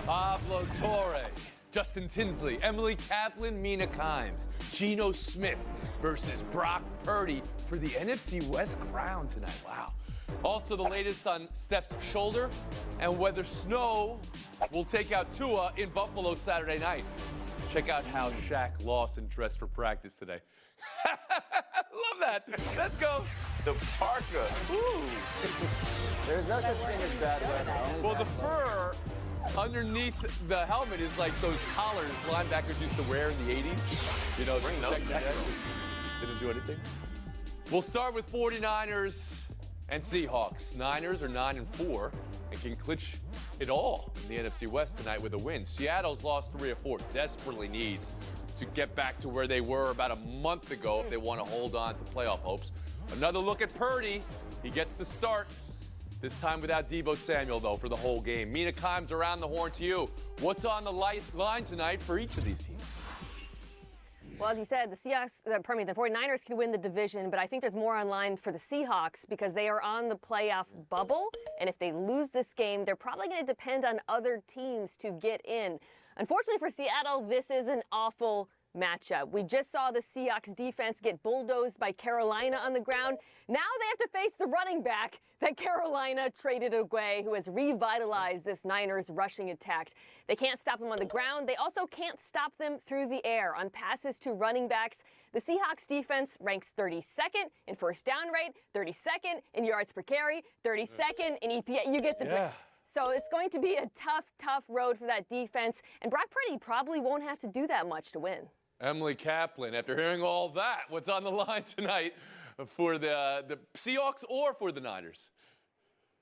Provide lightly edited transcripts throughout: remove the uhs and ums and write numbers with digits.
Pablo Torre, Justin Tinsley, Emily Kaplan, Mina Kimes, Geno Smith versus Brock Purdy for the NFC West crown tonight. Wow. Also the latest on Steph's shoulder and whether snow will take out Tua in Buffalo Saturday night. Check out how Shaq Lawson dressed for practice today. Love that. Let's go. The parka. Ooh. There's no such thing as bad weather. Well, the fur underneath the helmet is like those collars linebackers used to wear in the 80s. You know, didn't do anything. We'll start with 49ers and Seahawks. Niners are 9-4 and can clinch it all in the NFC West tonight with a win. Seattle's lost 3 of 4, desperately needs to get back to where they were about a month ago if they want to hold on to playoff hopes. Another look at Purdy. He gets the start. This time without Deebo Samuel, though, for the whole game. Mina Kimes, around the horn to you. What's on the line tonight for each of these teams? Well, as you said, the 49ers can win the division, but I think there's more on line for the Seahawks because they are on the playoff bubble. And if they lose this game, they're probably going to depend on other teams to get in. Unfortunately for Seattle, this is an awful matchup. We just saw the Seahawks defense get bulldozed by Carolina on the ground. Now they have to face the running back that Carolina traded away, who has revitalized this Niners rushing attack. They can't stop them on the ground. They also can't stop them through the air on passes to running backs. The Seahawks defense ranks 32nd in first down rate, 32nd in yards per carry, 32nd in EPA. You get the drift. So it's going to be a tough road for that defense. And Brock Purdy probably won't have to do that much to win. Emily Kaplan, after hearing all that, what's on the line tonight for the Seahawks or for the Niners?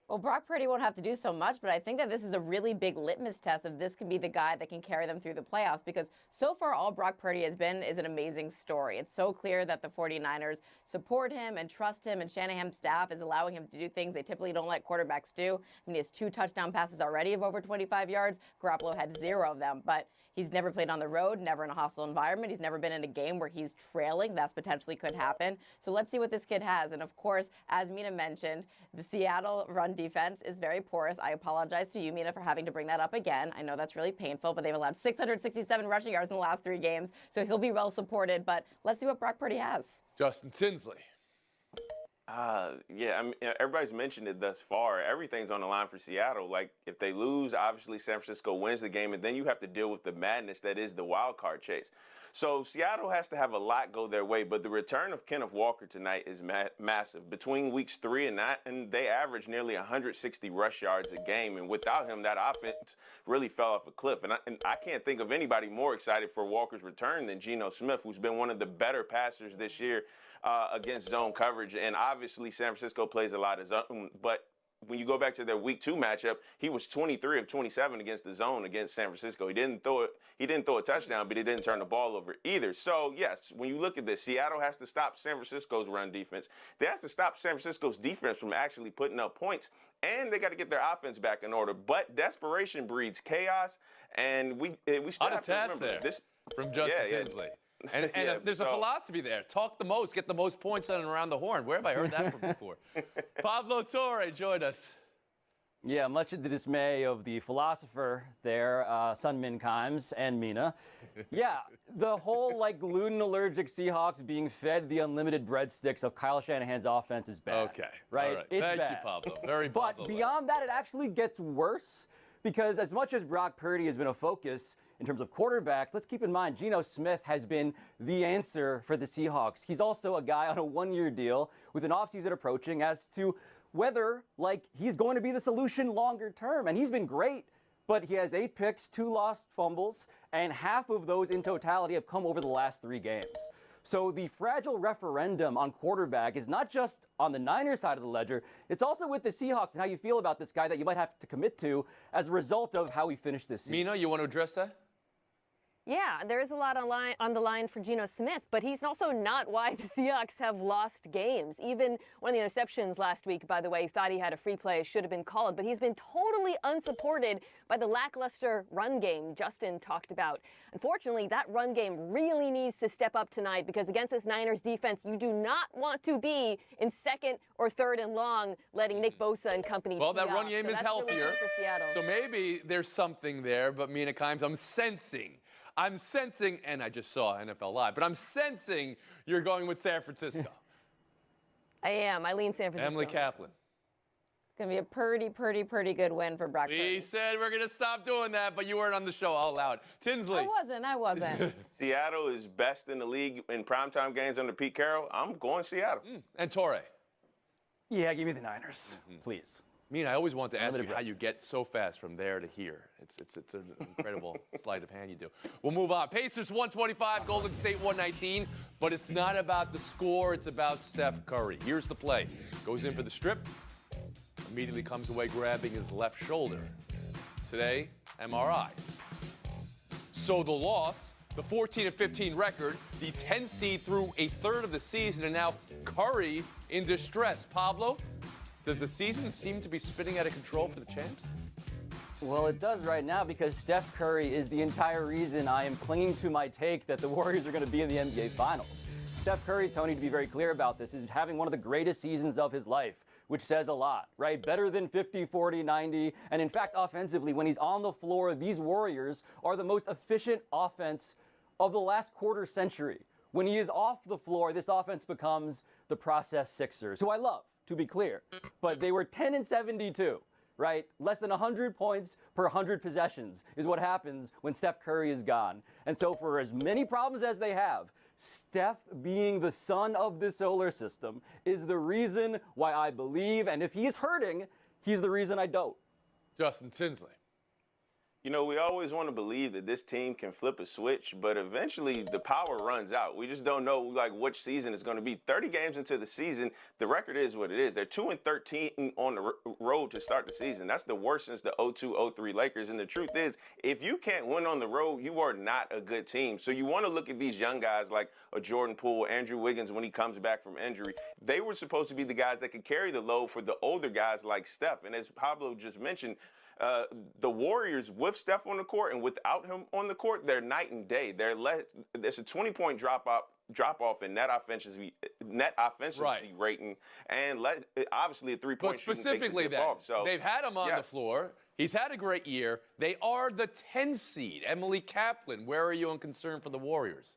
Well, Brock Purdy won't have to do so much, but I think that this is a really big litmus test if this can be the guy that can carry them through the playoffs, because so far all Brock Purdy has been is an amazing story. It's so clear that the 49ers support him and trust him, and Shanahan's staff is allowing him to do things they typically don't let quarterbacks do. I mean, he has 2 touchdown passes already of over 25 yards. Garoppolo had 0 of them, but he's never played on the road, never in a hostile environment. He's never been in a game where he's trailing. That's potentially could happen. So let's see what this kid has. And of course, as Mina mentioned, the Seattle run defense is very porous. I apologize to you, Mina, for having to bring that up again. I know that's really painful, but they've allowed 667 rushing yards in the last 3 games, so he'll be well supported. But let's see what Brock Purdy has. Justin Tinsley. Yeah, I mean, everybody's mentioned it thus far. Everything's on the line for Seattle. Like, if they lose, obviously San Francisco wins the game, and then you have to deal with the madness that is the wild card chase. So Seattle has to have a lot go their way, but the return of Kenneth Walker tonight is massive. Between weeks 3 and 9, they averaged nearly 160 rush yards a game, and without him, that offense really fell off a cliff. And I can't think of anybody more excited for Walker's return than Geno Smith, who's been one of the better passers this year against zone coverage. And obviously San Francisco plays a lot of zone, but when you go back to their week 2 matchup, he was 23 of 27 against the zone against San Francisco. He didn't throw a touchdown, but he didn't turn the ball over either. So yes, when you look at this, Seattle has to stop San Francisco's run defense. They have to stop San Francisco's defense from actually putting up points, and they got to get their offense back in order. But desperation breeds chaos, and we still have to remember this from Justin Tinsley. And there's a philosophy there. Talk the most, get the most points on and around the horn. Where have I heard that from before? Pablo Torre, join us. Yeah, much of the dismay of the philosopher there, Min Kimes and Mina. Yeah, the whole, like, gluten-allergic Seahawks being fed the unlimited breadsticks of Kyle Shanahan's offense is bad. Okay. Right? All right. It's Thank bad. you, Pablo. Very But beyond that, it actually gets worse, because as much as Brock Purdy has been a focus in terms of quarterbacks, let's keep in mind Geno Smith has been the answer for the Seahawks. He's also a guy on a 1-year deal with an offseason approaching as to whether, like, he's going to be the solution longer term. And he's been great, but he has 8 picks, 2 lost fumbles, and half of those in totality have come over the last 3 games. So the fragile referendum on quarterback is not just on the Niners side of the ledger, it's also with the Seahawks and how you feel about this guy that you might have to commit to as a result of how he finished this season. Mina, you want to address that? Yeah, there is a lot on the line for Geno Smith, but he's also not why the Seahawks have lost games. Even one of the interceptions last week, by the way, he thought he had a free play, should have been called, but he's been totally unsupported by the lackluster run game Justin talked about. Unfortunately, that run game really needs to step up tonight because against this Niners defense, you do not want to be in second or third and long, letting Nick Bosa and company Well, tee that run off. game So is that's really healthier. good for Seattle. So maybe there's something there, but Mina Kimes, I'm sensing, and I just saw NFL Live, but I'm sensing you're going with San Francisco. I am. I lean San Francisco. Emily Kaplan. It's going to be a pretty good win for Brock Purdy. We said we're going to stop doing that, but you weren't on the show all loud. Tinsley. I wasn't. Seattle is best in the league in primetime games under Pete Carroll. I'm going Seattle. And Torre. Yeah, give me the Niners, please. Mina, I always want to ask you Limited how you rest. get so fast from there to here. It's an incredible sleight of hand you do. We'll move on. Pacers 125, Golden State 119, but it's not about the score, it's about Steph Curry. Here's the play. Goes in for the strip, immediately comes away grabbing his left shoulder. Today, MRI. So the loss, the 14-15 record, the 10 seed through a third of the season, and now Curry in distress. Pablo, does the season seem to be spinning out of control for the champs? Well, it does right now because Steph Curry is the entire reason I am clinging to my take that the Warriors are going to be in the NBA Finals. Steph Curry, Tony, to be very clear about this, is having one of the greatest seasons of his life, which says a lot, right? Better than 50, 40, 90. And in fact, offensively, when he's on the floor, these Warriors are the most efficient offense of the last quarter century. When he is off the floor, this offense becomes the process Sixers, who I love, to be clear. But they were 10-72. Right? Less than 100 points per 100 possessions is what happens when Steph Curry is gone. And so for as many problems as they have, Steph being the sun of the solar system is the reason why I believe, and if he's hurting, he's the reason I don't. Justin Tinsley. You know, we always want to believe that this team can flip a switch, but eventually the power runs out. We just don't know, like, which season it's going to be. 30 games into the season, the record is what it is. They're 2-13 on the road to start the season. That's the worst since the 02-03 Lakers. And the truth is, if you can't win on the road, you are not a good team. So you want to look at these young guys like a Jordan Poole, Andrew Wiggins when he comes back from injury. They were supposed to be the guys that could carry the load for the older guys like Steph. And as Pablo just mentioned, the Warriors with Steph on the court and without him on the court, they're night and day. There's a 20-point drop off in net offensive rating, and obviously a three-point But shooting specifically takes a dip that, off. So they've had him on the floor. He's had a great year. They are the 10 seed. Emily Kaplan, where are you on concern for the Warriors?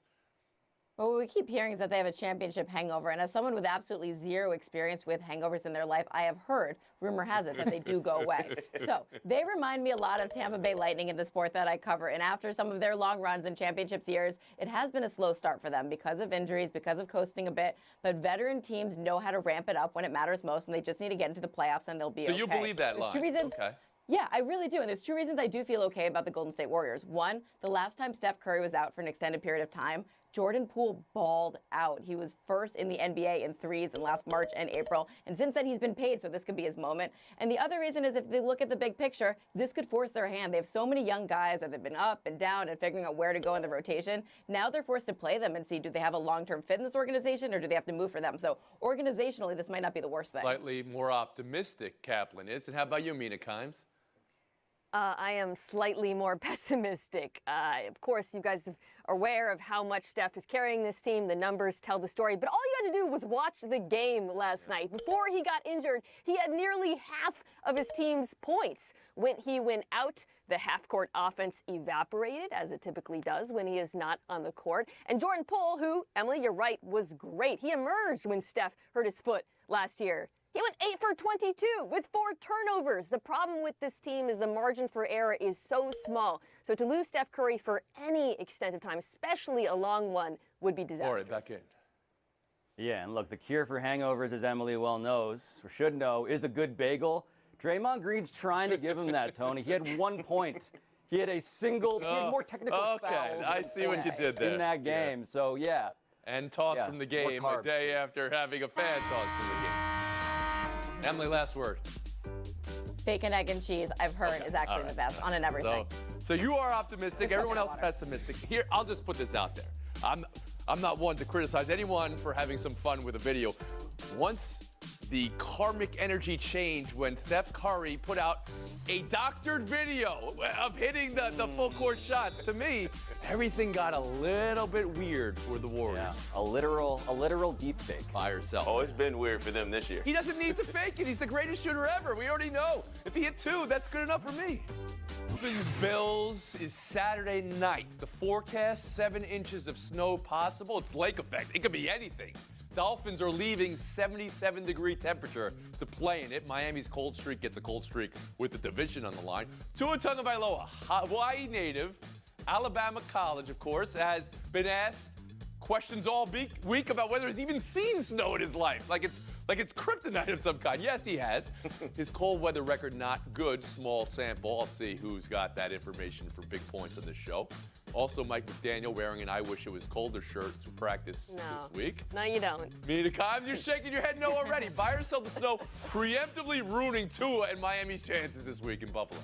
Well, what we keep hearing is that they have a championship hangover. And as someone with absolutely zero experience with hangovers in their life, I have heard, rumor has it, that they do go away. So they remind me a lot of Tampa Bay Lightning in the sport that I cover. And after some of their long runs and championships years, it has been a slow start for them because of injuries, because of coasting a bit. But veteran teams know how to ramp it up when it matters most, and they just need to get into the playoffs and they'll be okay. So you believe that line? Two reasons. Okay. Yeah, I really do. And there's two reasons I do feel okay about the Golden State Warriors. One, the last time Steph Curry was out for an extended period of time, Jordan Poole balled out. He was first in the NBA in threes in last March and April. And since then, he's been paid, so this could be his moment. And the other reason is if they look at the big picture, this could force their hand. They have so many young guys that have been up and down and figuring out where to go in the rotation. Now they're forced to play them and see, do they have a long-term fit in this organization or do they have to move for them? So organizationally, this might not be the worst thing. Slightly more optimistic Kaplan is. And how about you, Mina Kimes? I am slightly more pessimistic. Of course, you guys are aware of how much Steph is carrying this team. The numbers tell the story. But all you had to do was watch the game last night. Before he got injured, he had nearly half of his team's points. When he went out, the half-court offense evaporated, as it typically does when he is not on the court. And Jordan Poole, who, Emily, you're right, was great. He emerged when Steph hurt his foot last year. He went 8 for 22 with 4 turnovers. The problem with this team is the margin for error is so small. So to lose Steph Curry for any extent of time, especially a long one, would be disastrous. All right, back in. Yeah, and look, the cure for hangovers, as Emily well knows, or should know, is a good bagel. Draymond Green's trying to give him that, Tony. He had 1 point. He had a single, he had more technical fouls I see what you did there. in that game. Yeah. So, yeah. And tossed from the game a day after having a fan toss from the game. Emily, last word. Bacon, egg, and cheese, I've heard, is actually the best on an everything. So you are optimistic. Everyone else pessimistic. Here, I'll just put this out there. I'm not one to criticize anyone for having some fun with a video. Once the karmic energy changed when Steph Curry put out a doctored video of hitting the full court shots, to me, everything got a little bit weird for the Warriors. Yeah, a literal deep fake. By herself. Oh, it's been weird for them this year. He doesn't need to fake it. He's the greatest shooter ever. We already know. If he hit 2, that's good enough for me. Bills is Saturday night. The forecast, 7 inches of snow possible. It's lake effect. It could be anything. Dolphins are leaving 77-degree temperature to play in it. Miami's cold streak gets a cold streak with the division on the line. Tua Tagovailoa, Hawaii native, Alabama College, of course, has been asked questions all week about whether he's even seen snow in his life. Like it's kryptonite of some kind. Yes, he has. His cold weather record not good. Small sample. I'll see who's got that information for big points on this show. Also, Mike McDaniel wearing an I Wish It Was Colder shirt to practice this week. No, you don't. Mina Kimes, you're shaking your head no already. Buy or sell the snow, preemptively ruining Tua and Miami's chances this week in Buffalo.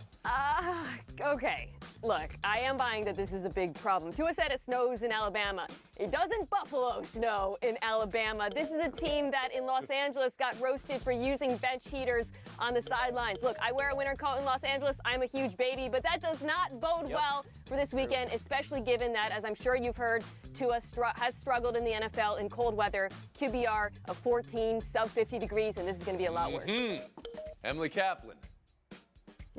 Okay. Look, I am buying that this is a big problem. Tua said it snows in Alabama. It doesn't Buffalo snow in Alabama. This is a team that in Los Angeles got roasted for using bench heaters on the sidelines. Look, I wear a winter coat in Los Angeles. I'm a huge baby, but that does not bode well for this weekend, especially given that, as I'm sure you've heard, Tua has struggled in the NFL in cold weather. QBR of 14, sub 50 degrees, and this is going to be a lot worse. Emily Kaplan.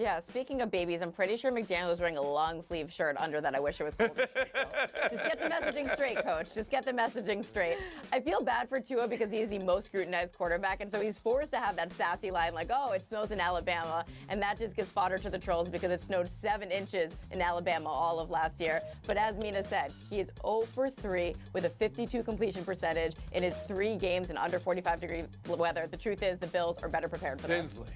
Yeah, speaking of babies, I'm pretty sure McDaniel was wearing a long sleeve shirt under that I Wish It Was Colder shirt. So just get the messaging straight, Coach. Just get the messaging straight. I feel bad for Tua because he is the most scrutinized quarterback, and so he's forced to have that sassy line like, oh, it snows in Alabama, and that just gives fodder to the trolls because it snowed 7 inches in Alabama all of last year. But as Mina said, he is 0 for 3 with a 52 completion percentage in his 3 games in under 45-degree weather. The truth is the Bills are better prepared for this. Tinsley.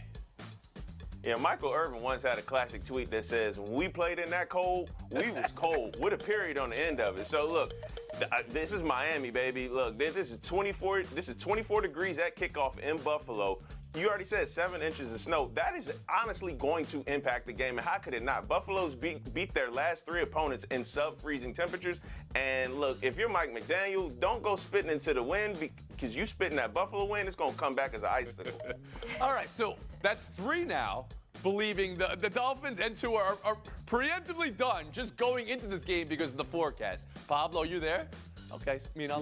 Yeah, Michael Irvin once had a classic tweet that says, when we played in that cold, we was cold, with a period on the end of it. So look, this is Miami, baby. Look, this is 24 degrees at kickoff in Buffalo. You already said 7 inches of snow. That is honestly going to impact the game, and how could it not? Buffalo's beat their last 3 opponents in sub-freezing temperatures. And look, if you're Mike McDaniel, don't go spitting into the wind because you spitting that Buffalo wind, it's going to come back as an icicle. All right, so that's 3 now, believing the Dolphins and Tua are preemptively done just going into this game because of the forecast. Pablo, you there? Okay,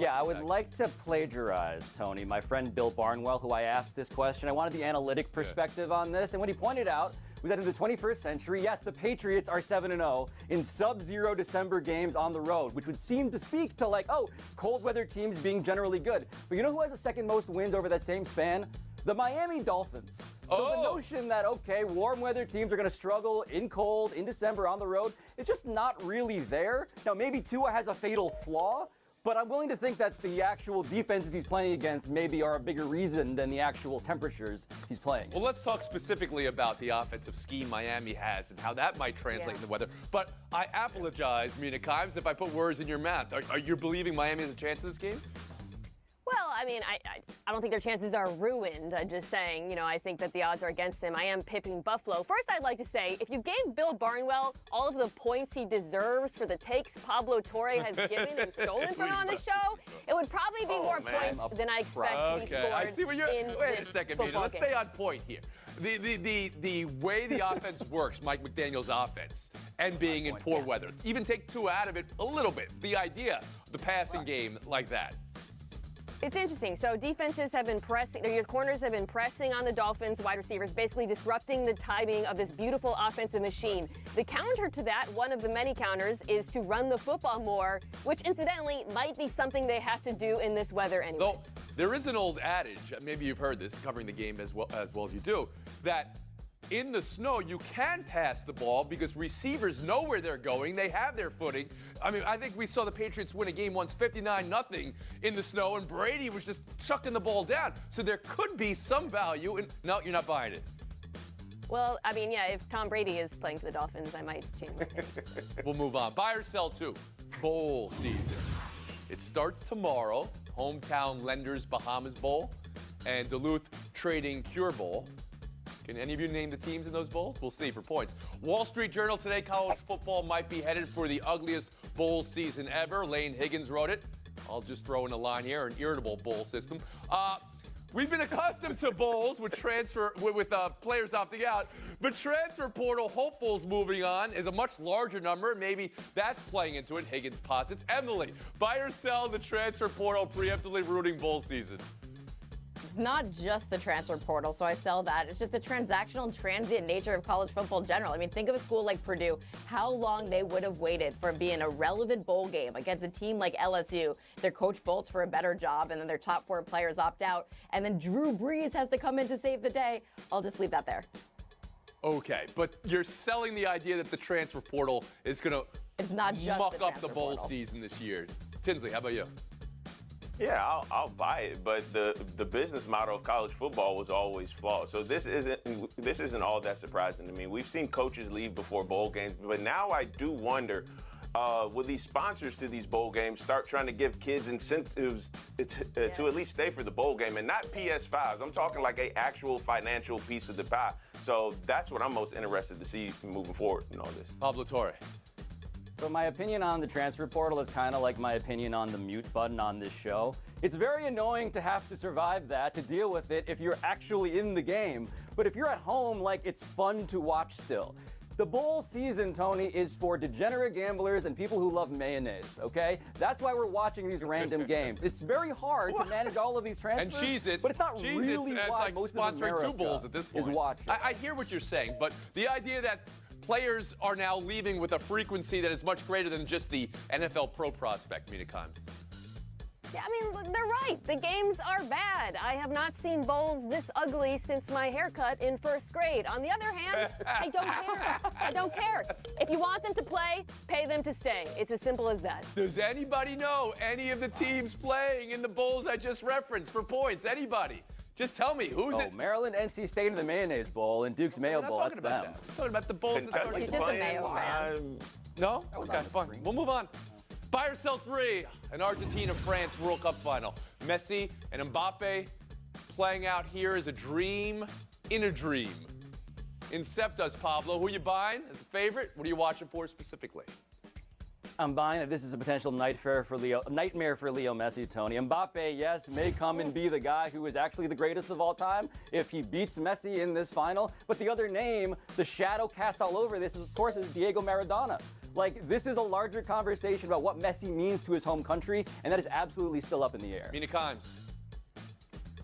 I would like to plagiarize, Tony, my friend Bill Barnwell, who I asked this question. I wanted the analytic perspective on this, and what he pointed out was that in the 21st century, yes, the Patriots are 7-0 in sub-zero December games on the road, which would seem to speak to like, oh, cold weather teams being generally good. But you know who has the second most wins over that same span? The Miami Dolphins. So the notion that, okay, warm weather teams are going to struggle in cold, in December on the road, it's just not really there. Now, maybe Tua has a fatal flaw, but I'm willing to think that the actual defenses he's playing against maybe are a bigger reason than the actual temperatures he's playing. Well, let's talk specifically about the offensive scheme Miami has and how that might translate in the weather. But I apologize, Mina Kimes, if I put words in your mouth. Are you believing Miami has a chance in this game? Well, I mean, I don't think their chances are ruined. I'm just saying, I think that the odds are against them. I am pipping Buffalo. First, I'd like to say, if you gave Bill Barnwell all of the points he deserves for the takes Pablo Torre has given and stolen from on the show, it would probably be more points than I expect to be scored. I see what you're. Wait a second, Mina. Let's stay on point here. The way the offense works, Mike McDaniel's offense, and being in poor weather, even take Tua out of it a little bit. The idea, the passing game like that. It's interesting. So defenses have been pressing, your corners have been pressing on the Dolphins, wide receivers, basically disrupting the timing of this beautiful offensive machine. The counter to that, one of the many counters, is to run the football more, which incidentally might be something they have to do in this weather anyway. Though there is an old adage, maybe you've heard this, covering the game as well as you do, that in the snow, you can pass the ball because receivers know where they're going. They have their footing. I mean, I think we saw the Patriots win a game once 59-0 in the snow, and Brady was just chucking the ball down. So there could be some value in. No, you're not buying it. Well, I mean, yeah, if Tom Brady is playing for the Dolphins, I might change my opinion. We'll move on. Buy or sell too. Bowl season. It starts tomorrow. Hometown Lenders Bahamas Bowl and Duluth Trading Cure Bowl. Can any of you name the teams in those bowls? We'll see for points. Wall Street Journal today, college football might be headed for the ugliest bowl season ever. Lane Higgins wrote it. I'll just throw in a line here, an irritable bowl system. We've been accustomed to bowls with players opting out, but transfer portal hopefuls moving on is a much larger number. Maybe that's playing into it. Higgins posits. Emily, buy or sell the transfer portal preemptively ruining bowl season? It's not just the transfer portal, so I sell that. It's just the transactional and transient nature of college football in general. I mean, think of a school like Purdue, how long they would have waited for being a relevant bowl game against a team like LSU. Their coach bolts for a better job, and then their top 4 players opt out, and then Drew Brees has to come in to save the day. I'll just leave that there. Okay, but you're selling the idea that the transfer portal is going It's not just to muck the up the bowl portal. season this year. Tinsley, how about you? Yeah, I'll buy it, but the business model of college football was always flawed. So this isn't all that surprising to me. We've seen coaches leave before bowl games, but now I do wonder, will these sponsors to these bowl games start trying to give kids incentives to at least stay for the bowl game, and not PS5s? I'm talking like an actual financial piece of the pie. So that's what I'm most interested to see moving forward in all this. Pablo Torre. So my opinion on the transfer portal is kind of like my opinion on the mute button on this show. It's very annoying to have to survive that, to deal with it if you're actually in the game. But if you're at home, like, it's fun to watch still. The bowl season, Tony, is for degenerate gamblers and people who love mayonnaise, okay? That's why we're watching these random games. It's very hard to manage all of these transfers, And Cheez-Its, but it's not really as why like most of sponsoring America two bowls at this point. is watching. I hear what you're saying, but the idea that players are now leaving with a frequency that is much greater than just the NFL pro prospect, Mina Kimes. Yeah, I mean, they're right. The games are bad. I have not seen bowls this ugly since my haircut in first grade. On the other hand, I don't care. I don't care. If you want them to play, pay them to stay. It's as simple as that. Does anybody know any of the teams playing in the bowls I just referenced for points? Anybody? Just tell me, who's it? Maryland, NC State in the Mayonnaise Bowl and Duke's Mayo We're not Bowl. talking That's about them. that. I'm talking about the bowls. that's already- He's just a Mayo fan. No? was Okay, on the fine. screen. We'll move on. Buy or sell 3, an Argentina-France World Cup final. Messi and Mbappe playing out here as a dream in a dream. Incept us, Pablo. Who you buying as a favorite? What are you watching for specifically? I'm buying that this is a potential nightmare for Leo Messi, Tony. Mbappe, yes, may come and be the guy who is actually the greatest of all time if he beats Messi in this final. But the other name, the shadow cast all over this, of course, is Diego Maradona. Like, this is a larger conversation about what Messi means to his home country, and that is absolutely still up in the air. Mina Kimes.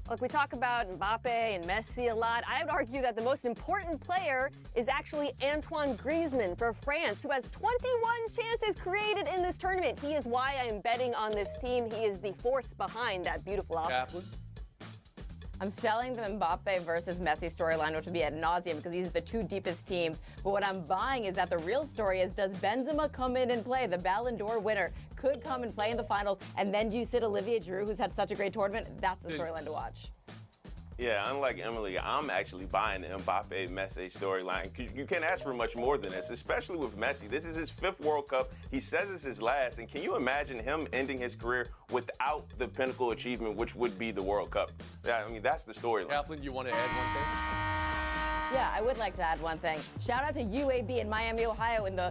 Look, we talk about Mbappe and Messi a lot. I would argue that the most important player is actually Antoine Griezmann for France, who has 21 chances created in this tournament. He is why I am betting on this team. He is the force behind that beautiful offense. Kaplan. I'm selling the Mbappe versus Messi storyline, which would be ad nauseum because these are the 2 deepest teams. But what I'm buying is that the real story is, does Benzema come in and play? The Ballon d'Or winner could come and play in the finals. And then do you sit Olivier Giroud, who's had such a great tournament? That's the storyline to watch. Yeah, unlike Emily, I'm actually buying the Mbappe-Messi storyline. You can't ask for much more than this, especially with Messi. This is his 5th World Cup. He says it's his last. And can you imagine him ending his career without the pinnacle achievement, which would be the World Cup? Yeah, I mean, that's the storyline. Kaplan, you want to add one thing? Yeah, I would like to add one thing. Shout out to UAB in Miami, Ohio in the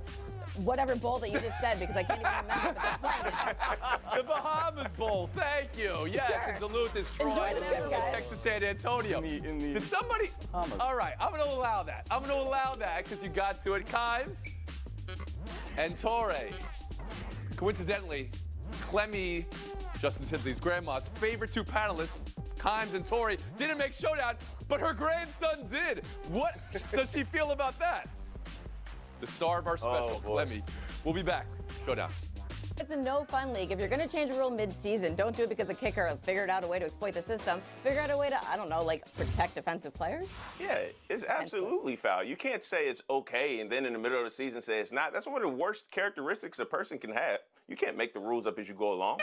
whatever bowl that you just said, because I can't even remember, but they're playing. The Bahamas Bowl. Thank you. Yes, Sure. in Duluth is Troy. Enjoy the game, guys. Texas San Antonio. In the Did somebody? Bahamas. All right, I'm going to allow that. I'm going to allow that because you got to it. Kimes and Torre. Coincidentally, Clemmy, Justin Tinsley's grandma's favorite 2 panelists, Kimes and Torre, didn't make Showdown, but her grandson did. What does she feel about that? The star of our special, boy. Clemmy. We'll be back. Showdown. It's a no fun league. If you're going to change a rule mid-season, don't do it because the kicker figured out a way to exploit the system. Figure out a way to, I don't know, like protect defensive players. Yeah, it's absolutely foul. You can't say it's okay and then in the middle of the season say it's not. That's one of the worst characteristics a person can have. You can't make the rules up as you go along.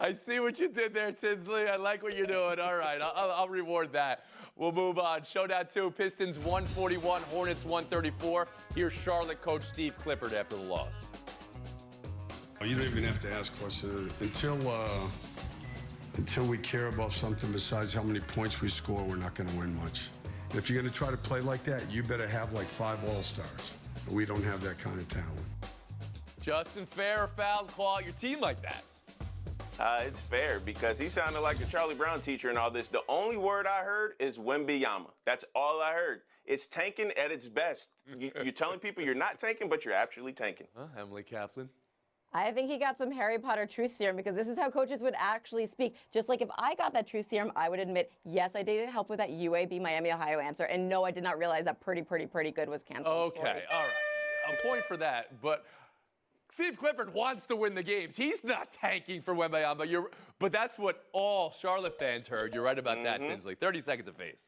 I see what you did there, Tinsley. I like what you're doing. All right, I'll reward that. We'll move on. Showdown 2, Pistons 141, Hornets 134. Here's Charlotte coach Steve Clifford after the loss. You don't even have to ask questions. Until Until we care about something besides how many points we score, we're not going to win much. And if you're going to try to play like that, you better have like 5 all-stars. We don't have that kind of talent. Justin, fair or foul to call out your team like that? It's fair because he sounded like a Charlie Brown teacher and all this. The only word I heard is Wembanyama. That's all I heard. It's tanking at its best. You're telling people you're not tanking, but you're actually tanking. Emily Kaplan. I think he got some Harry Potter truth serum because this is how coaches would actually speak. Just like if I got that truth serum, I would admit, yes, I did help with that UAB Miami, Ohio answer. And no, I did not realize that pretty good was canceled. Okay, all right. A point for that. But Steve Clifford wants to win the games. He's not tanking for Wembanyama. But that's what all Charlotte fans heard. You're right about that, Tinsley. 30 seconds of face.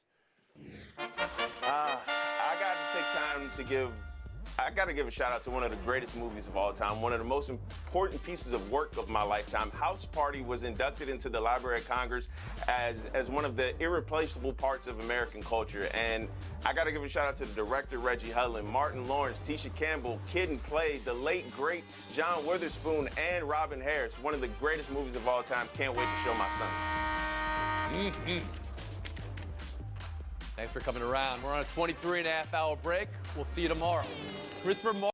I got to give a shout out to one of the greatest movies of all time, one of the most important pieces of work of my lifetime. House Party was inducted into the Library of Congress as one of the irreplaceable parts of American culture. And I got to give a shout out to the director, Reggie Hudlin, Martin Lawrence, Tisha Campbell, Kid and Play, the late, great John Witherspoon, and Robin Harris. One of the greatest movies of all time. Can't wait to show my sons. Thanks for coming around. We're on a 23.5-hour break. We'll see you tomorrow. Christopher